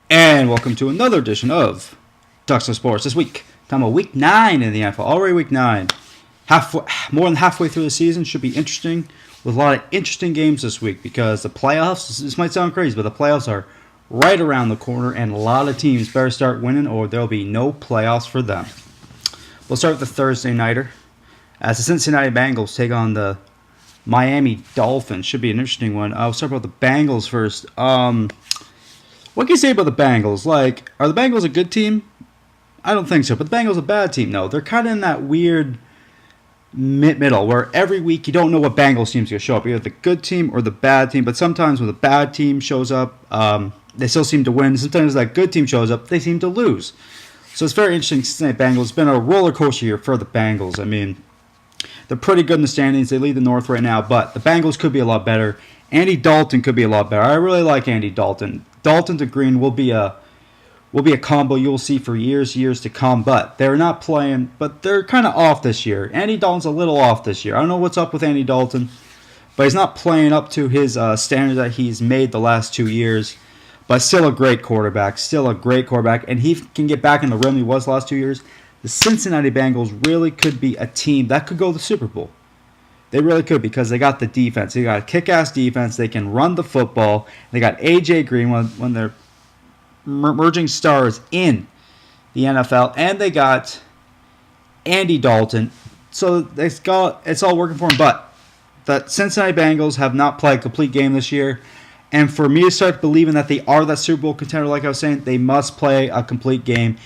And welcome to another edition of Ducks and Sports. This week, time of week 9 in the NFL. Already week 9. More than halfway through the season. Should be interesting with a lot of interesting games this week because the playoffs, this might sound crazy, but the playoffs are right around the corner and a lot of teams better start winning or there'll be no playoffs for them. We'll start with the Thursday nighter as the Cincinnati Bengals take on the Miami Dolphins. Should be an interesting one. I'll start with the Bengals first. What can you say about the Bengals? Like, are the Bengals a good team? I don't think so. But the Bengals a bad team? No. They're kind of in that weird middle where every week you don't know what Bengals team's going to show up. Either the good team or the bad team. But sometimes when the bad team shows up, they still seem to win. Sometimes that good team shows up, they seem to lose. So it's very interesting. Cincinnati Bengals. It's been a roller coaster year for the Bengals. I mean, they're pretty good in the standings. They lead the North right now. But the Bengals could be a lot better. Andy Dalton could be a lot better. I really like Andy Dalton. Dalton to Green will be a combo you'll see for years to come. But they're not playing. But they're kind of off this year. Andy Dalton's a little off this year. I don't know what's up with Andy Dalton, but he's not playing up to his standards that he's made the last 2 years. But still a great quarterback. And he can get back in the rim he was the last 2 years. The Cincinnati Bengals really could be a team that could go to the Super Bowl. They really could because they got the defense. They got a kick-ass defense. They can run the football. They got A.J. Green, when they're merging stars in the NFL. And they got Andy Dalton. So it's all working for them. But the Cincinnati Bengals have not played a complete game this year. And for me to start believing that they are that Super Bowl contender, like I was saying, they must play a complete game.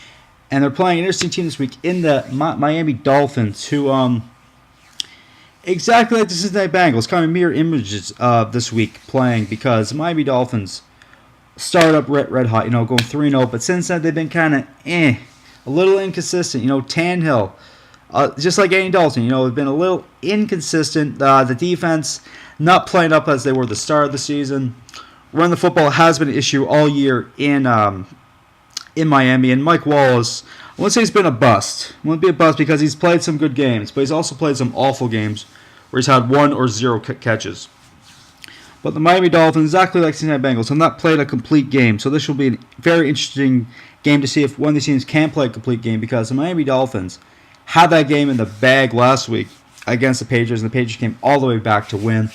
And they're playing an interesting team this week in the Miami Dolphins, who exactly like the Cincinnati Bengals, kind of mirror images this week playing because the Miami Dolphins started up red hot, going 3-0, but since then they've been kind of a little inconsistent. Tannehill, just like Andy Dalton, they've been a little inconsistent. The defense not playing up as they were at the start of the season. Running the football has been an issue all year in Miami, and Mike Wallace, I won't say he's been a bust. He won't be a bust because he's played some good games, but he's also played some awful games where he's had 1 or 0 catches. But the Miami Dolphins, exactly like Cincinnati Bengals, have not played a complete game, so this will be a very interesting game to see if one of these teams can play a complete game because the Miami Dolphins had that game in the bag last week against the Patriots, and the Patriots came all the way back to win.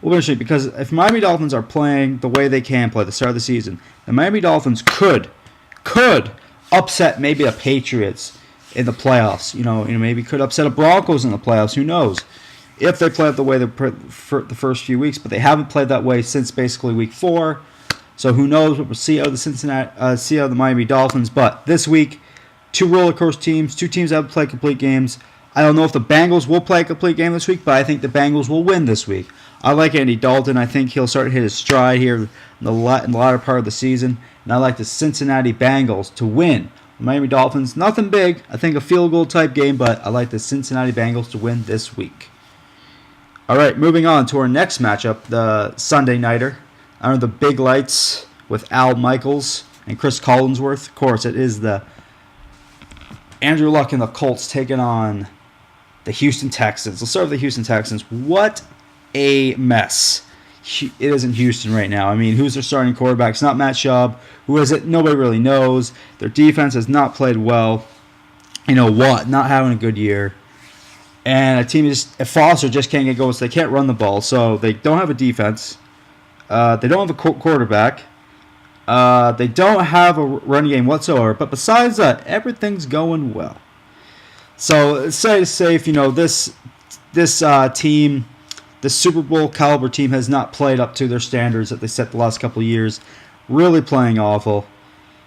Well, interesting because if Miami Dolphins are playing the way they can play at the start of the season, the Miami Dolphins could upset maybe a Patriots in the playoffs. Maybe could upset a Broncos in the playoffs. Who knows? If they play it the way they for the first few weeks, but they haven't played that way since basically week 4. So who knows what we'll see out of the Miami Dolphins. But this week, 2 roller coaster teams, 2 teams that have played complete games. I don't know if the Bengals will play a complete game this week, but I think the Bengals will win this week. I like Andy Dalton. I think he'll start to hit his stride here in the latter part of the season. And I like the Cincinnati Bengals to win. The Miami Dolphins, nothing big. I think a field goal type game, but I like the Cincinnati Bengals to win this week. All right, moving on to our next matchup, the Sunday Nighter. Under the big lights with Al Michaels and Chris Collinsworth. Of course, it is the Andrew Luck and the Colts taking on the Houston Texans. Let's start with the Houston Texans. What a mess it is in Houston right now. I mean, who's their starting quarterback? It's not Matt Schaub. Who is it? Nobody really knows. Their defense has not played well. Not having a good year. And a team Foster just can't get going, so they can't run the ball. So they don't have a defense. They don't have a quarterback. They don't have a running game whatsoever. But besides that, everything's going well. So it's safe, this team, this Super Bowl caliber team has not played up to their standards that they set the last couple of years. Really playing awful.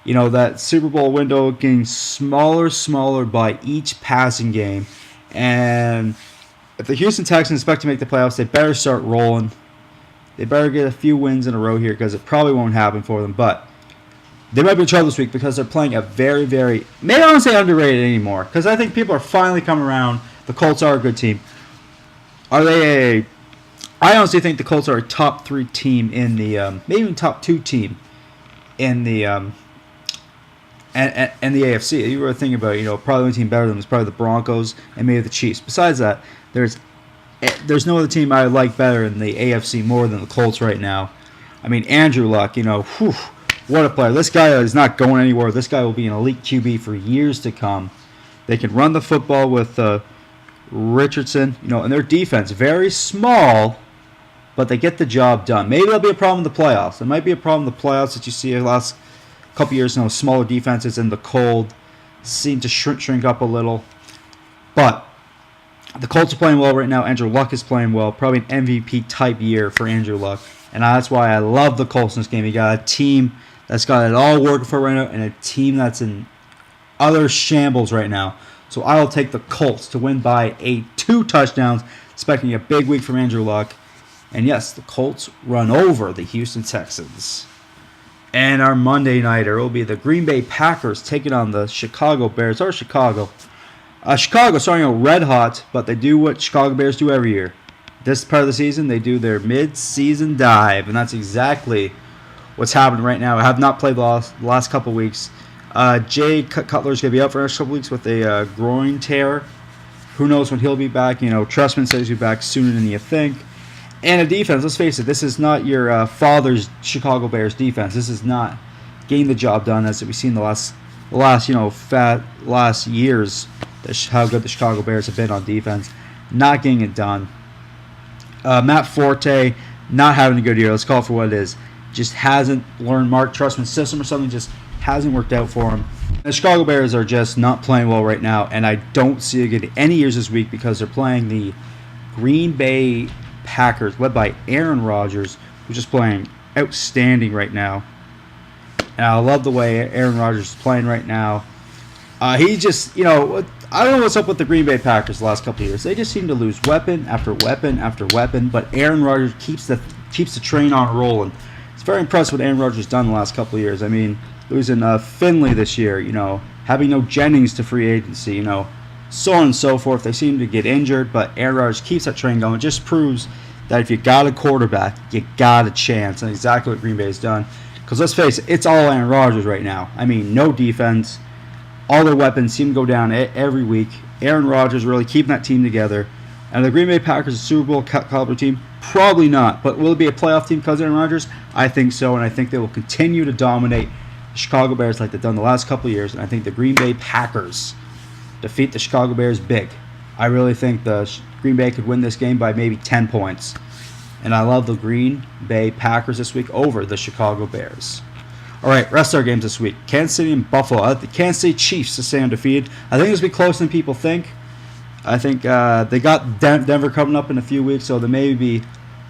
That Super Bowl window getting smaller by each passing game. And if the Houston Texans expect to make the playoffs, they better start rolling. They better get a few wins in a row here because it probably won't happen for them. But they might be in trouble this week because they're playing a very, very, maybe I don't say underrated anymore because I think people are finally coming around. The Colts are a good team. I honestly think the Colts are a top 3 team in the, maybe even top 2 team in the and the AFC. You were thinking about, probably the only team better than them is probably the Broncos and maybe the Chiefs. Besides that, there's no other team I like better in the AFC more than the Colts right now. I mean, Andrew Luck, What a player. This guy is not going anywhere. This guy will be an elite QB for years to come. They can run the football with Richardson, and their defense, very small, but they get the job done. Maybe there'll be a problem in the playoffs. There might be a problem in the playoffs that you see the last couple years, smaller defenses in the cold seem to shrink up a little. But the Colts are playing well right now. Andrew Luck is playing well. Probably an MVP type year for Andrew Luck. And that's why I love the Colts in this game. You got a team that's got it all working for right now and a team that's in utter shambles right now. So I will take the Colts to win by 2 touchdowns, expecting a big week from Andrew Luck. And yes, the Colts run over the Houston Texans. And our Monday nighter will be the Green Bay Packers taking on the Chicago Bears. Or Chicago. Chicago starting out red hot, but they do what Chicago Bears do every year. This part of the season, they do their mid-season dive, and that's exactly what's happening right now. I have not played the last couple weeks. Jay Cutler is going to be out for the next couple weeks with a groin tear. Who knows when he'll be back? Trustman says he'll be back sooner than you think. And a defense, let's face it, this is not your father's Chicago Bears defense. This is not getting the job done as we've seen the last years. How good the Chicago Bears have been on defense, not getting it done. Matt Forte not having a good year. Let's call it for what it is. Just hasn't learned Mark Trustman's system or something. Just hasn't worked out for him. The Chicago Bears are just not playing well right now, and I don't see it getting any years this week because they're playing the Green Bay Packers, led by Aaron Rodgers, who's just playing outstanding right now. And I love the way Aaron Rodgers is playing right now. He just, I don't know what's up with the Green Bay Packers the last couple of years. They just seem to lose weapon after weapon after weapon, but Aaron Rodgers keeps the train on rolling. It's very impressive what Aaron Rodgers has done the last couple of years. I mean, losing Finley this year, having no Jennings to free agency, so on and so forth. They seem to get injured, but Aaron Rodgers keeps that train going. It just proves that if you got a quarterback, you got a chance, and exactly what Green Bay has done. Because let's face it, it's all Aaron Rodgers right now. I mean, no defense. All their weapons seem to go down every week. Aaron Rodgers really keeping that team together. And the Green Bay Packers, a Super Bowl caliber team? Probably not. But will it be a playoff team because of Aaron Rodgers? I think so, and I think they will continue to dominate the Chicago Bears like they've done the last couple of years. And I think the Green Bay Packers defeat the Chicago Bears big. I really think the Green Bay could win this game by maybe 10 points. And I love the Green Bay Packers this week over the Chicago Bears. All right, rest of our games this week. Kansas City and Buffalo. I like the Kansas City Chiefs to stay undefeated. I think this will be closer than people think. I think they got Denver coming up in a few weeks, so they may be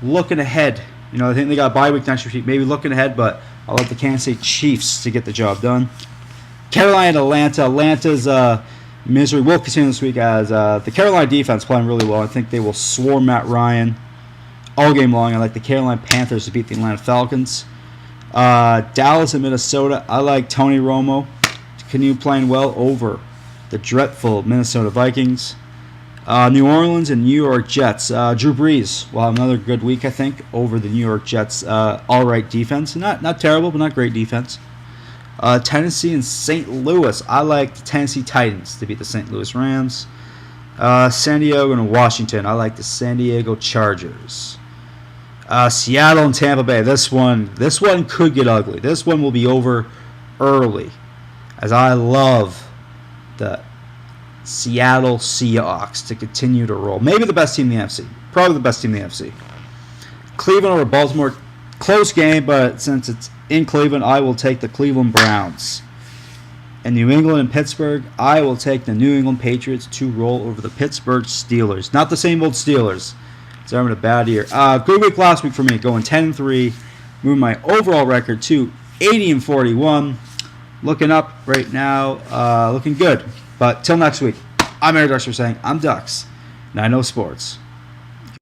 looking ahead. I think they got a bye week next week, maybe looking ahead, but I like the Kansas City Chiefs to get the job done. Carolina and Atlanta. Atlanta's misery will continue this week as the Carolina defense playing really well. I think they will swarm Matt Ryan all game long. I like the Carolina Panthers to beat the Atlanta Falcons. Dallas and Minnesota. I like Tony Romo to continue playing well over the dreadful Minnesota Vikings. New Orleans and New York Jets. Drew Brees will have another good week, I think, over the New York Jets. All right defense. Not terrible, but not great defense. Tennessee and St. Louis. I like the Tennessee Titans to beat the St. Louis Rams. San Diego and Washington. I like the San Diego Chargers. Seattle and Tampa Bay. This one could get ugly. This one will be over early, as I love the Seattle Seahawks to continue to roll. Maybe the best team in the NFC. Probably the best team in the NFC. Cleveland over Baltimore. Close game, but since it's in Cleveland, I will take the Cleveland Browns. And New England and Pittsburgh, I will take the New England Patriots to roll over the Pittsburgh Steelers. Not the same old Steelers. So I'm in a bad year. Good week last week for me, going 10-3, moving my overall record to 80-41. Looking up right now, looking good. But till next week, I'm Eric Ducks for saying I'm Ducks, and I know sports.